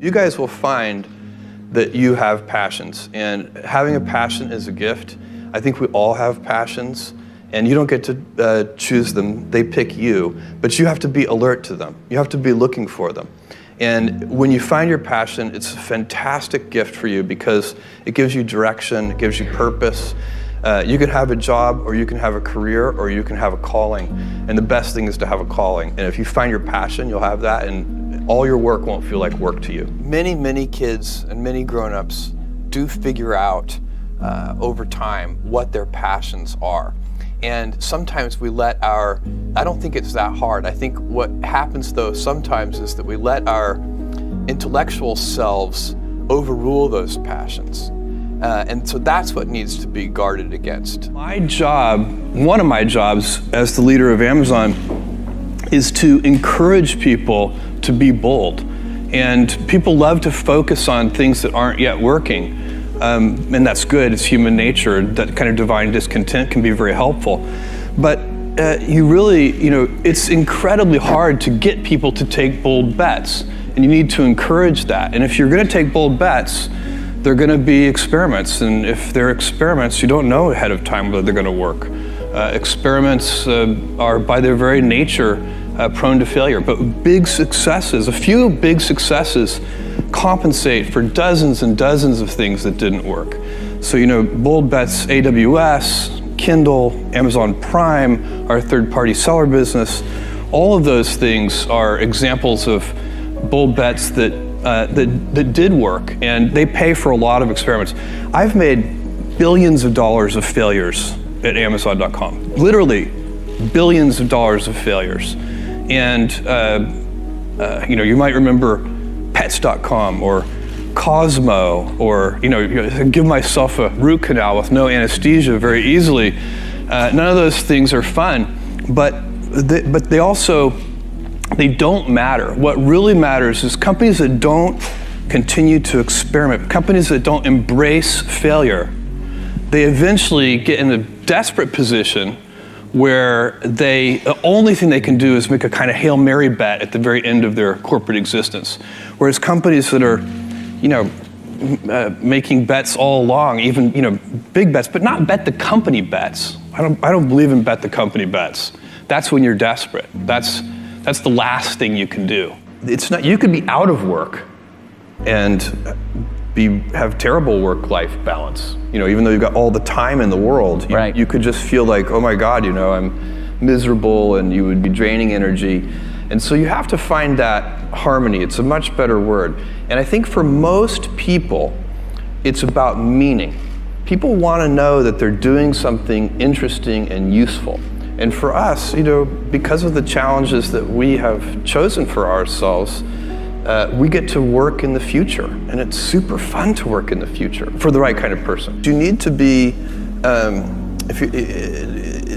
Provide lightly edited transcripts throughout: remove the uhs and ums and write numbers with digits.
You guys will find that you have passions, and having a passion is a gift. I think we all have passions, and you don't get to choose them. They pick you, but you have to be alert to them. You have to be looking for them. And when you find your passion, it's a fantastic gift for you because it gives you direction, it gives you purpose. You can have a job, or you can have a career, or you can have a calling. And the best thing is to have a calling. And if you find your passion, you'll have that, and all your work won't feel like work to you. Many kids and many grown-ups do figure out over time what their passions are. And sometimes we let I don't think it's that hard. I think what happens though sometimes is that we let our intellectual selves overrule those passions. And so that's what needs to be guarded against. My job, one of my jobs as the leader of Amazon, is to encourage people to be bold. And people love to focus on things that aren't yet working. And that's good, it's human nature. That kind of divine discontent can be very helpful. But it's incredibly hard to get people to take bold bets. And you need to encourage that. And if you're gonna take bold bets, they're gonna be experiments. And if they're experiments, you don't know ahead of time whether they're gonna work. Experiments are by their very nature prone to failure, but big successes, a few big successes compensate for dozens and dozens of things that didn't work. So, bold bets, AWS, Kindle, Amazon Prime, our third-party seller business, all of those things are examples of bold bets that did work, and they pay for a lot of experiments. I've made billions of dollars of failures at Amazon.com, literally billions of dollars of failures. And you might remember Pets.com or Cosmo, or give myself a root canal with no anesthesia very easily. None of those things are fun, but they don't matter. What really matters is companies that don't continue to experiment, companies that don't embrace failure. They eventually get in a desperate position where the only thing they can do is make a kind of Hail Mary bet at the very end of their corporate existence. Whereas companies that are, making bets all along, even, big bets, but not bet the company bets. I don't believe in bet the company bets. That's when you're desperate. That's the last thing you can do. It's not, you could be out of work and have terrible work-life balance. Even though you've got all the time in the world, right. You could just feel like, oh my God, I'm miserable, and you would be draining energy. And so you have to find that harmony. It's a much better word. And I think for most people, it's about meaning. People want to know that they're doing something interesting and useful. And for us, because of the challenges that we have chosen for ourselves, we get to work in the future, and it's super fun to work in the future for the right kind of person. You need to be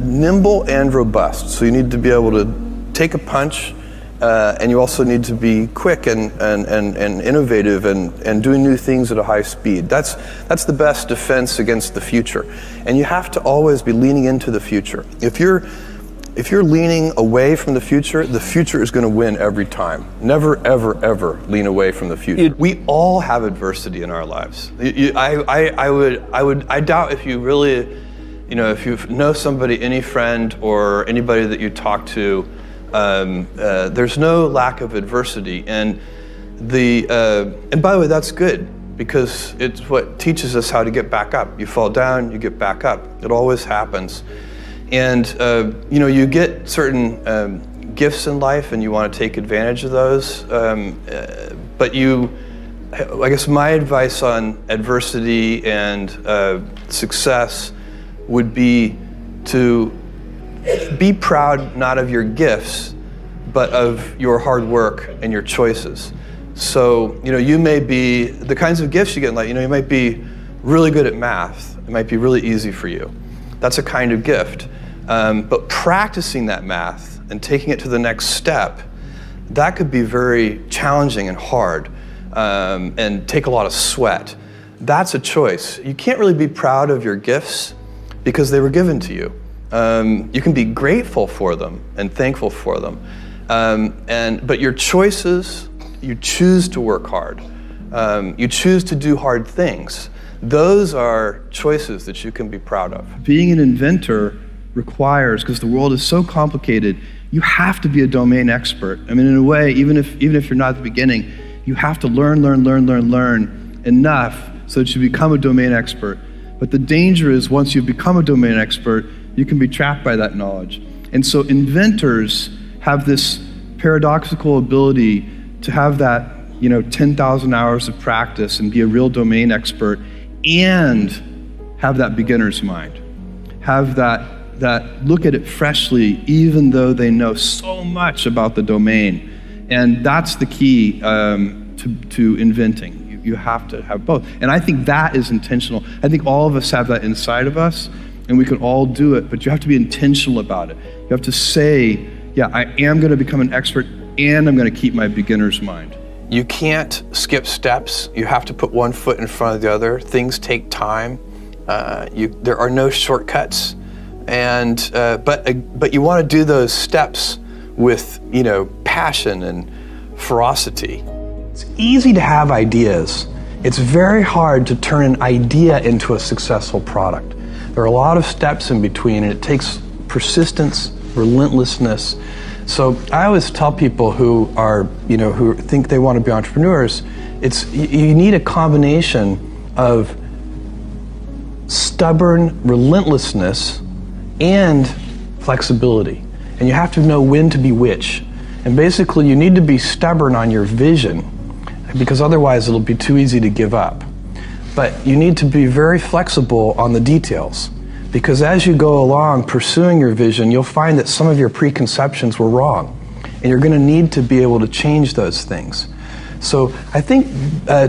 nimble and robust. So you need to be able to take a punch, and you also need to be quick and innovative and doing new things at a high speed. That's the best defense against the future. And you have to always be leaning into the future. If you're leaning away from the future is going to win every time. Never, ever, ever lean away from the future. We all have adversity in our lives. I doubt if you really, if you know somebody, any friend or anybody that you talk to, there's no lack of adversity. And by the way, that's good, because it's what teaches us how to get back up. You fall down, you get back up. It always happens. And you get certain gifts in life, and you want to take advantage of those. But I guess my advice on adversity and success would be to be proud not of your gifts, but of your hard work and your choices. So you may be the kinds of gifts you get in life. You might be really good at math. It might be really easy for you. That's a kind of gift. But practicing that math and taking it to the next step, that could be very challenging and hard, and take a lot of sweat. That's a choice. You can't really be proud of your gifts because they were given to you. You can be grateful for them and thankful for them. But your choices, you choose to work hard. You choose to do hard things. Those are choices that you can be proud of. Being an inventor requires, because the world is so complicated, you have to be a domain expert. I mean, in a way, even if you're not at the beginning, you have to learn enough so that you become a domain expert. But the danger is once you become a domain expert, you can be trapped by that knowledge. And so inventors have this paradoxical ability to have that 10,000 hours of practice and be a real domain expert and have that beginner's mind. Have that look at it freshly, even though they know so much about the domain. And that's the key to inventing. You have to have both. And I think that is intentional. I think all of us have that inside of us, and we can all do it, but you have to be intentional about it. You have to say, yeah, I am going to become an expert, and I'm going to keep my beginner's mind. You can't skip steps. You have to put one foot in front of the other. Things take time. There are no shortcuts. And but you want to do those steps with passion and ferocity. It's easy to have ideas. It's very hard to turn an idea into a successful product. There are a lot of steps in between, and it takes persistence, relentlessness. So I always tell people who are, who think they want to be entrepreneurs, you need a combination of stubborn relentlessness and flexibility. And you have to know when to be which. And basically you need to be stubborn on your vision, because otherwise it'll be too easy to give up. But you need to be very flexible on the details, because as you go along pursuing your vision, you'll find that some of your preconceptions were wrong, and you're going to need to be able to change those things. So I think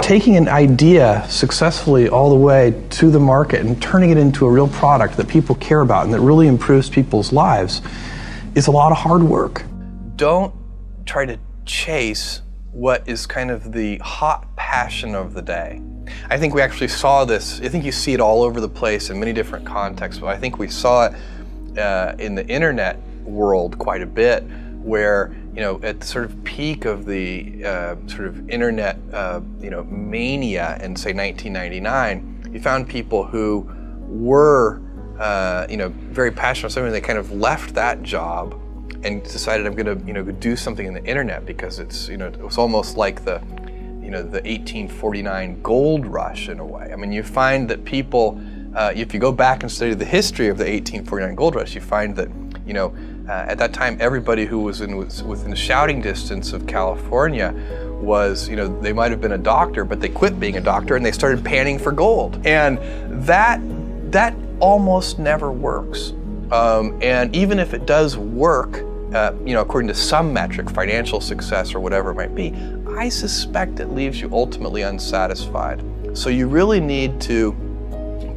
taking an idea successfully all the way to the market and turning it into a real product that people care about and that really improves people's lives is a lot of hard work. Don't try to chase what is kind of the hot passion of the day. I think we actually saw this, I think you see it all over the place in many different contexts, but I think we saw it in the internet world quite a bit, where at the sort of peak of the sort of internet mania in, say, 1999, you found people who were very passionate about something. They kind of left that job and decided, I'm going to do something in the internet, because it's it was almost like the the 1849 gold rush in a way. I mean, you find that people, if you go back and study the history of the 1849 gold rush, you find that at that time everybody who was within shouting distance of California was, they might have been a doctor, but they quit being a doctor and they started panning for gold. And that almost never works. And even if it does work, according to some metric, financial success or whatever it might be, I suspect it leaves you ultimately unsatisfied. So you really need to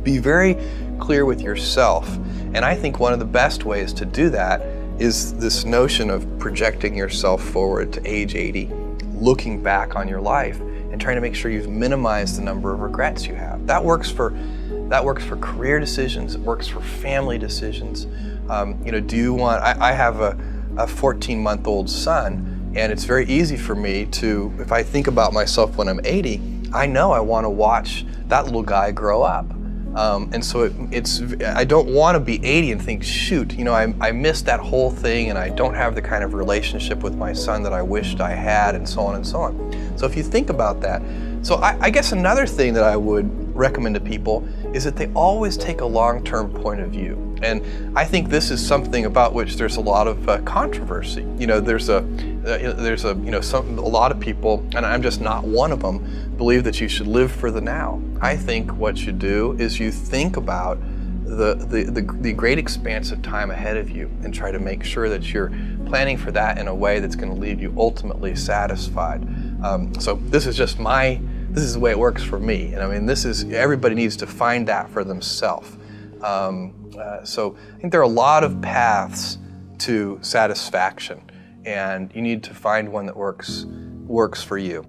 be very clear with yourself. And I think one of the best ways to do that is this notion of projecting yourself forward to age 80, looking back on your life and trying to make sure you've minimized the number of regrets you have. That works for career decisions. It works for family decisions. Do you want? I have a 14-month-old son, and it's very easy for me to, if I think about myself when I'm 80, I know I want to watch that little guy grow up. And so I don't want to be 80 and think, shoot, I missed that whole thing, and I don't have the kind of relationship with my son that I wished I had, and so on and so on. So if you think about that, so I guess another thing that I would recommend to people is that they always take a long-term point of view. And I think this is something about which there's a lot of controversy. There's a lot of people, and I'm just not one of them, believe that you should live for the now. I think what you do is you think about the great expanse of time ahead of you and try to make sure that you're planning for that in a way that's going to leave you ultimately satisfied. So this is the way it works for me. And I mean, everybody needs to find that for themselves. So I think there are a lot of paths to satisfaction, and you need to find one that works for you.